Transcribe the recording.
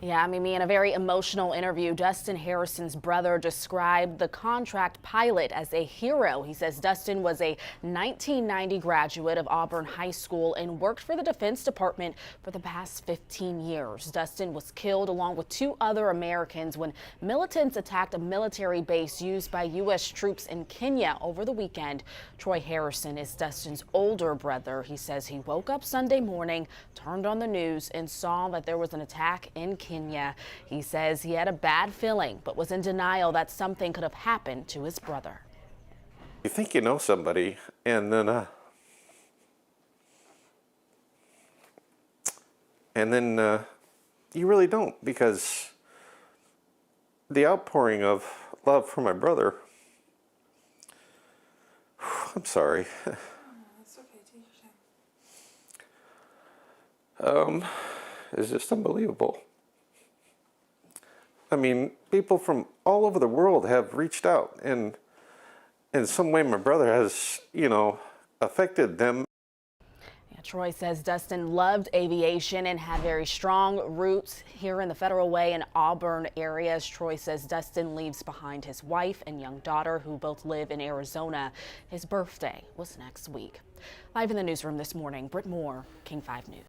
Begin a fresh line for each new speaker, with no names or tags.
Yeah, Mimi, in a very emotional interview, Dustin Harrison's brother described the contract pilot as a hero. He says Dustin was a 1990 graduate of Auburn High School and worked for the Defense Department for the past 15 years. Dustin was killed along with two other Americans when militants attacked a military base used by U.S. troops in Kenya over the weekend. Troy Harrison is Dustin's older brother. He says he woke up Sunday morning, turned on the news, and saw that there was an attack in Kenya. He says he had a bad feeling, but was in denial that something could have happened to his brother.
You think you know somebody, and then you really don't, because the outpouring of love for my brother, I'm sorry.
It's okay, take your time.
It's just unbelievable. I mean, people from all over the world have reached out, and in some way my brother has, affected them.
Yeah, Troy says Dustin loved aviation and had very strong roots here in the Federal Way and Auburn areas. Troy says Dustin leaves behind his wife and young daughter, who both live in Arizona. His birthday was next week. Live in the newsroom this morning, Britt Moore, King 5 News.